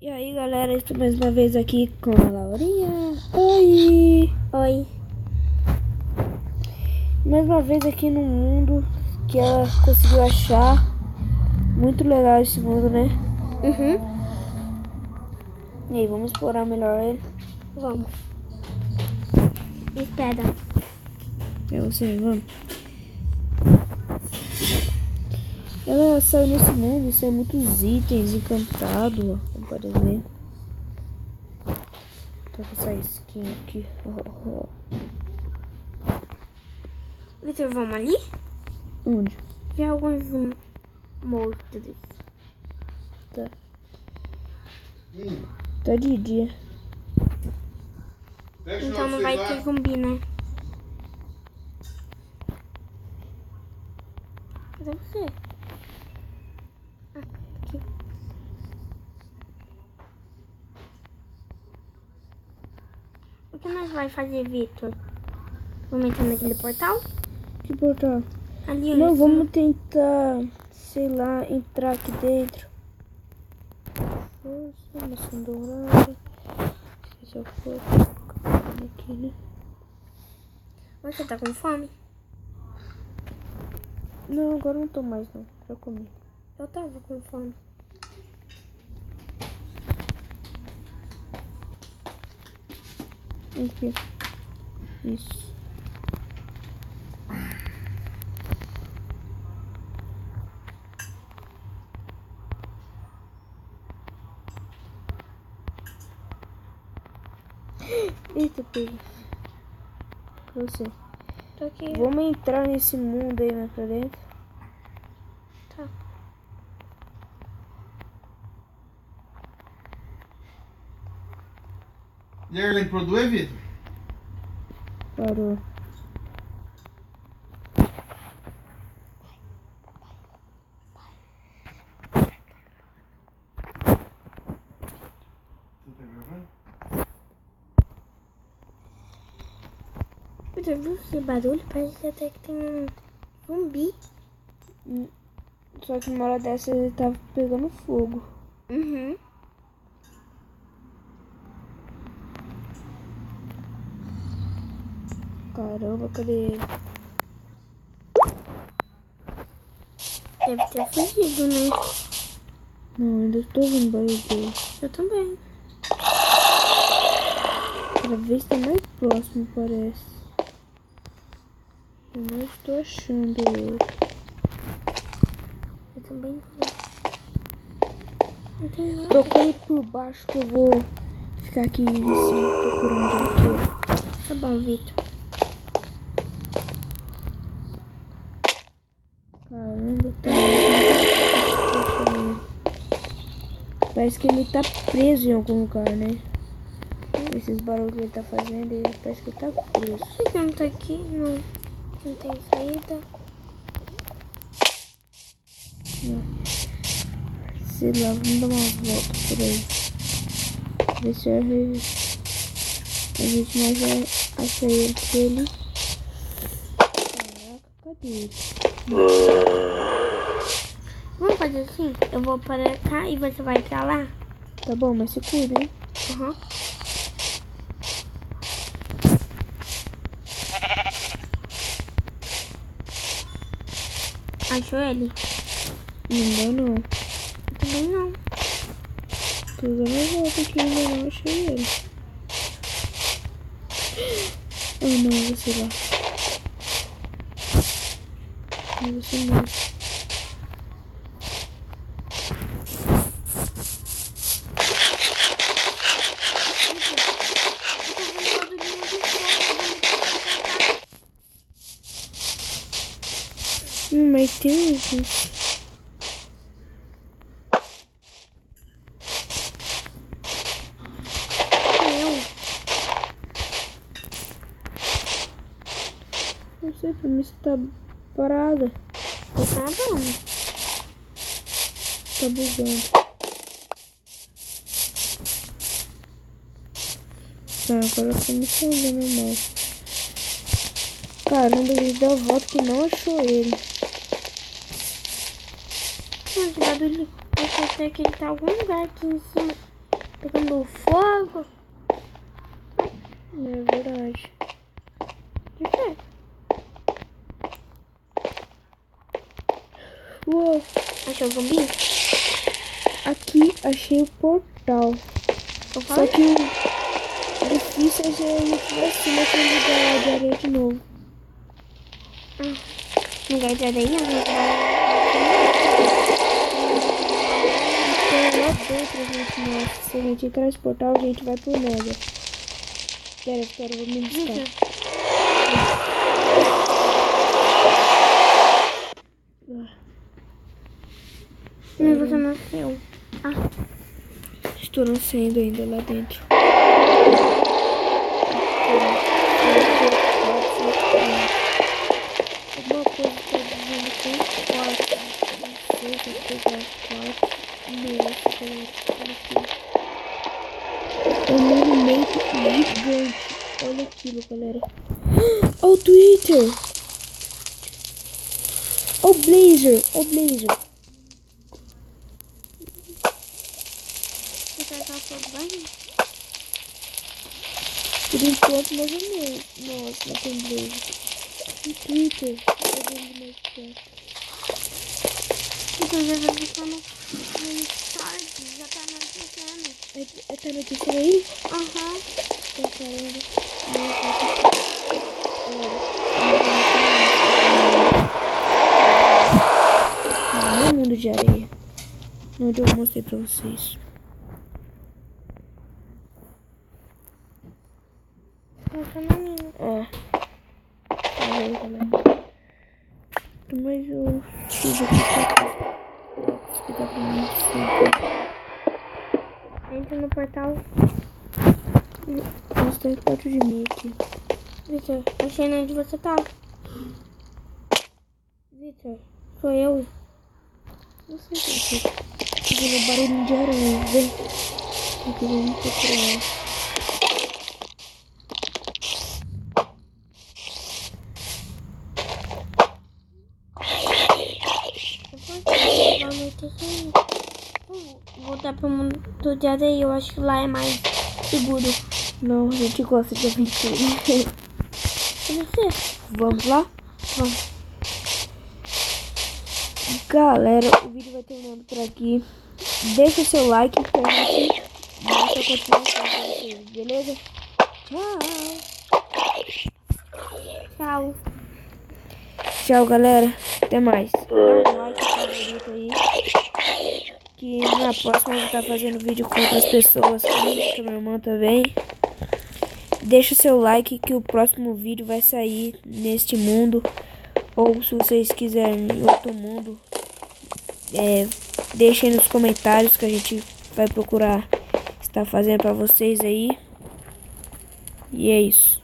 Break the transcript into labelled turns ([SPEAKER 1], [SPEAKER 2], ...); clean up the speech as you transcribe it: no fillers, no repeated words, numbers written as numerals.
[SPEAKER 1] E aí galera, estou mais uma vez aqui com a Laurinha. Oi!
[SPEAKER 2] Oi.
[SPEAKER 1] Mais uma vez aqui no mundo que ela conseguiu achar. Muito legal esse mundo, né? E aí, vamos explorar melhor ele?
[SPEAKER 2] Vamos. Espera.
[SPEAKER 1] É você, vamos. Ela saiu nesse mundo e saiu muitos itens encantados, ó, como pode ver. Tô com essa skin aqui.
[SPEAKER 2] Vitor, vamos ali?
[SPEAKER 1] Onde?
[SPEAKER 2] Ver alguns monstros.
[SPEAKER 1] Tá. Tá de dia.
[SPEAKER 2] Então não vai ter zumbi, né? Cadê você? Aqui. O que nós vai fazer, Vitor? Vamos entrar naquele portal?
[SPEAKER 1] Que portal?
[SPEAKER 2] Ali,
[SPEAKER 1] Não,
[SPEAKER 2] em
[SPEAKER 1] vamos
[SPEAKER 2] cima.
[SPEAKER 1] tentar, sei lá, entrar aqui dentro. Força, maçã dourada. Se eu for aqui, né?
[SPEAKER 2] Você tá com fome?
[SPEAKER 1] Não, agora não tô mais, não. Já comi.
[SPEAKER 2] Eu tava com fome.
[SPEAKER 1] Aqui. Isso. Eita, pega. Pra você.
[SPEAKER 2] Tô aqui.
[SPEAKER 1] Vamos entrar nesse mundo aí mais pra dentro.
[SPEAKER 2] Tá.
[SPEAKER 3] E a Arlene produz, Vitor?
[SPEAKER 1] Parou.
[SPEAKER 3] Você tá gravando?
[SPEAKER 2] Vitor, viu esse barulho? Parece até que tem um zumbi.
[SPEAKER 1] Só que numa hora dessa ele tava pegando fogo. Caramba, cadê ele?
[SPEAKER 2] Deve ter fugido, né?
[SPEAKER 1] Não, ainda tô ouvindo o barulho dele.
[SPEAKER 2] Eu também.
[SPEAKER 1] Cada vez tá mais próximo, parece. Eu não estou achando ele.
[SPEAKER 2] Eu também. Não tem nada.
[SPEAKER 1] Procure por baixo que eu vou ficar aqui em cima procurando aqui.
[SPEAKER 2] Tá bom, Vitor.
[SPEAKER 1] Caramba, tá. Parece que ele tá preso em algum lugar, né? Esses barulhos que ele tá fazendo, ele parece que ele tá preso.
[SPEAKER 2] Por que não tá aqui? Não tem saída.
[SPEAKER 1] Sei lá, vamos dar uma volta por aí. Ver se a gente mais vai achar ele. Caraca, cadê ele?
[SPEAKER 2] Vamos fazer assim? Eu vou para cá e você vai pra lá?
[SPEAKER 1] Tá bom, mas se cuida, hein?
[SPEAKER 2] Uhum. Achou ele?
[SPEAKER 1] Não dá não.
[SPEAKER 2] Eu também não.
[SPEAKER 1] Tô dando uma volta aqui, ainda não achei ele. Ah não, é você lá. É você mesmo. Mas tem isso. Não sei, pra mim você tá parada.
[SPEAKER 2] Tá bom.
[SPEAKER 1] Tá bugando. Tá, agora começou a ver normal. Caramba, ele deu a volta que não achou ele.
[SPEAKER 2] Mas o barulho parece até que ele tá em algum lugar aqui em cima. pegando fogo.
[SPEAKER 1] É verdade.
[SPEAKER 2] O quê?
[SPEAKER 1] Uou,
[SPEAKER 2] Achou o zumbi?
[SPEAKER 1] aqui achei o portal.
[SPEAKER 2] Eu
[SPEAKER 1] Só
[SPEAKER 2] falei?
[SPEAKER 1] que o difícil é se a gente vai se naquele lugar lá de areia de novo.
[SPEAKER 2] Lugar de areia,
[SPEAKER 1] Então lá dentro a gente mostra. Se a gente entrar nesse portal, a gente vai pro Nether. Espera, eu vou me arriscar.
[SPEAKER 2] Mas você nasceu.
[SPEAKER 1] Estou nascendo ainda lá dentro. Alguma coisa está dizendo que tem 4. Não sei se eu pegar 4. É um movimento gigante. Olha aquilo, galera. Olha o Twitter. Olha o Blazer. Olha o Blazer.
[SPEAKER 2] Você tá todo bem?
[SPEAKER 1] Por enquanto, mais ou menos. Nossa, não tem Blazer. O Twitter. Tá vendo mais perto.
[SPEAKER 2] Então já vai ficar no tarde, já tá anoitecendo.
[SPEAKER 1] Tá notícia aí?
[SPEAKER 2] Aham.
[SPEAKER 1] Tô caramba. No mundo de areia. Onde eu mostrei pra vocês.
[SPEAKER 2] Essa na minha.
[SPEAKER 1] Ó. Tá vendo, galera? Mas eu fiz aqui pra explicar pra mim.
[SPEAKER 2] Entra no portal.
[SPEAKER 1] Você tá perto de mim aqui.
[SPEAKER 2] Vitor, achei onde você tá. Vitor, sou eu.
[SPEAKER 1] Não sei se eu tô fazendo barulho de aranha, vem. Aqui vamos procurar.
[SPEAKER 2] Vai anoitecendo. Voltar pro mundo de areia, eu acho que lá é mais seguro.
[SPEAKER 1] Não, a gente gosta de aventura.
[SPEAKER 2] E você?
[SPEAKER 1] Vamos lá?
[SPEAKER 2] Vamos.
[SPEAKER 1] Galera, o vídeo vai terminando por aqui. Deixa seu like pra gente mostra a continuação pra vocês, beleza?
[SPEAKER 2] Tchau.
[SPEAKER 1] Tchau, galera. Até mais. Dá um like favorito aí. Que na próxima eu vou estar fazendo vídeo com outras pessoas aqui, com a minha irmã também. Deixa seu like que o próximo vídeo vai sair neste mundo. Ou se vocês quiserem em outro mundo, deixem nos comentários que a gente vai procurar estar fazendo pra vocês aí. E é isso.